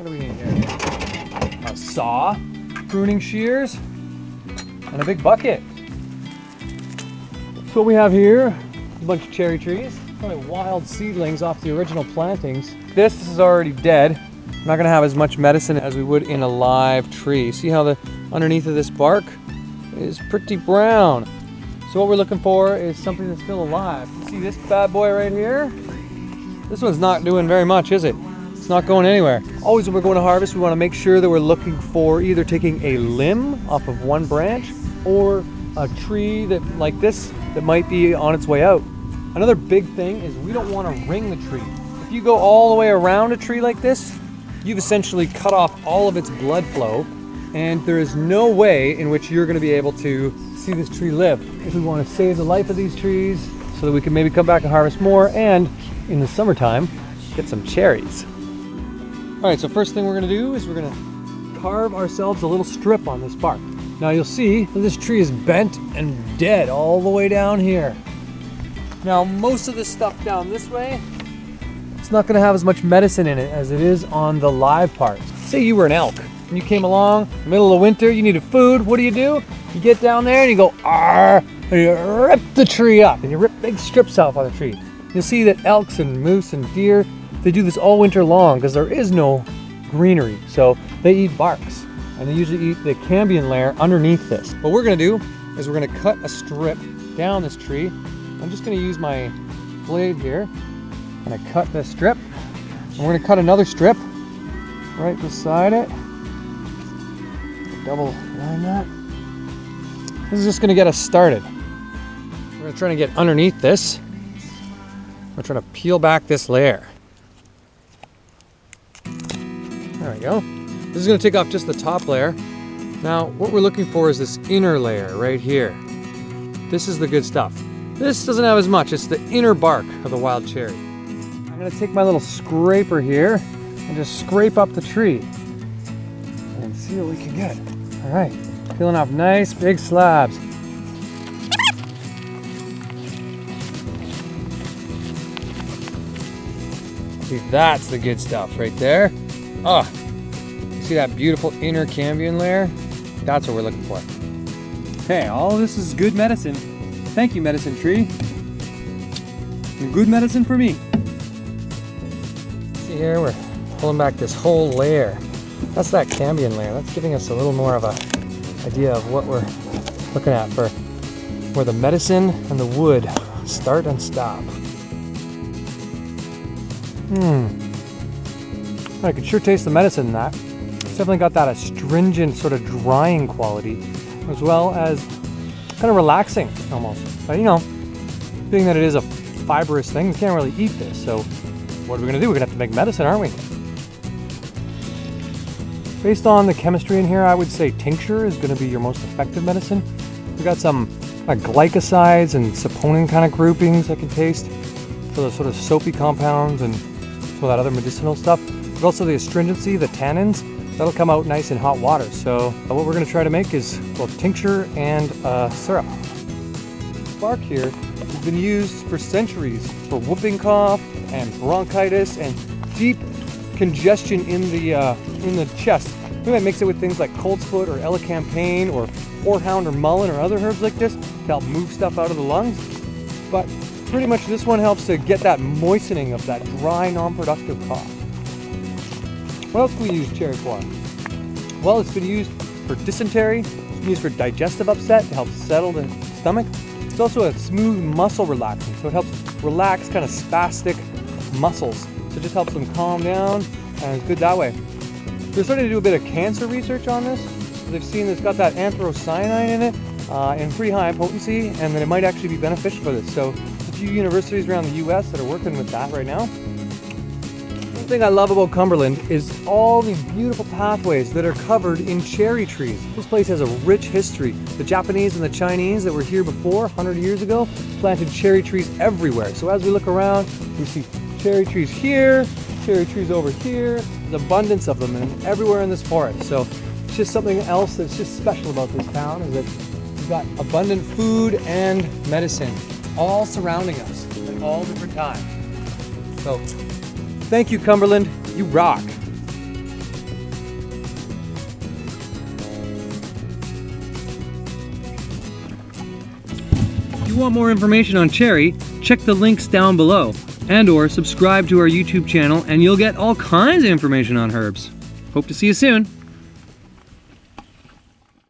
What do we need here? A saw, pruning shears, and a big bucket. So what we have here, a bunch of cherry trees, probably wild seedlings off the original plantings. This is already dead. I'm not gonna have as much medicine as we would in a live tree. See how the underneath of this bark is pretty brown. So what we're looking for is something that's still alive. See this bad boy right here? This one's not doing very much, is it? It's not going anywhere. Always when we're going to harvest, we want to make sure that we're looking for either taking a limb off of one branch or a tree that like this that might be on its way out. Another big thing is we don't want to ring the tree. If you go all the way around a tree like this, you've essentially cut off all of its blood flow, and there is no way in which you're going to be able to see this tree live. If we want to save the life of these trees so that we can maybe come back and harvest more, and in the summertime, get some cherries. All right, so first thing we're gonna do is we're gonna carve ourselves a little strip on this bark. Now you'll see that this tree is bent and dead all the way down here. Now most of this stuff down this way, it's not gonna have as much medicine in it as it is on the live parts. Say you were an elk and you came along in the middle of winter, you needed food, what do? You get down there and you go, "Arr," and you rip the tree up and you rip big strips off on the tree. You'll see that elks and moose and deer, they do this all winter long because there is no greenery. So they eat barks and they usually eat the cambium layer underneath this. What we're gonna do is we're gonna cut a strip down this tree. I'm just gonna use my blade here. I'm gonna cut this strip and we're gonna cut another strip right beside it. Double line that. This is just gonna get us started. We're gonna try to get underneath this. We're trying to peel back this layer. There we go. This is going to take off just the top layer. Now, what we're looking for is this inner layer right here. This is the good stuff. This doesn't have as much. It's the inner bark of the wild cherry. I'm going to take my little scraper here and just scrape up the tree and see what we can get. All right, peeling off nice big slabs. See, that's the good stuff right there. Oh, see that beautiful inner cambium layer? That's what we're looking for. Hey, all this is good medicine. Thank you, medicine tree. And good medicine for me. See here, we're pulling back this whole layer. That's that cambium layer. That's giving us a little more of an idea of what we're looking at for where the medicine and the wood start and stop. I can sure taste the medicine in that. It's definitely got that astringent sort of drying quality, as well as kind of relaxing almost. But you know, being that it is a fibrous thing, you can't really eat this. So what are we gonna do? We're gonna have to make medicine, aren't we? Based on the chemistry in here, I would say tincture is gonna be your most effective medicine. We've got some glycosides and saponin kind of groupings I can taste for the sort of soapy compounds and some of that other medicinal stuff. But also the astringency, the tannins, that'll come out nice in hot water. So what we're gonna try to make is both tincture and syrup. The bark here has been used for centuries for whooping cough and bronchitis and deep congestion in the chest. We might mix it with things like colt's foot or elecampane or horehound or mullein or other herbs like this to help move stuff out of the lungs. But pretty much this one helps to get that moistening of that dry, non-productive cough. What else can we use cherry for? Well, it's been used for dysentery, it's been used for digestive upset to help settle the stomach. It's also a smooth muscle relaxant, so it helps relax kind of spastic muscles. So it just helps them calm down, and it's good that way. They're starting to do a bit of cancer research on this. They've seen it's got that anthocyanin in it, in pretty high potency, and that it might actually be beneficial for this. So a few universities around the US that are working with that right now. One thing I love about Cumberland is all these beautiful pathways that are covered in cherry trees. This place has a rich history. The Japanese and the Chinese that were here before, 100 years ago, planted cherry trees everywhere. So as we look around, we see cherry trees here, cherry trees over here. There's abundance of them and everywhere in this forest. So it's just something else that's just special about this town is that we've got abundant food and medicine all surrounding us at all different times. So thank you, Cumberland. You rock. you want more information on cherry, check the links down below, and/or subscribe to our YouTube channel and you'll get all kinds of information on herbs. Hope to see you soon.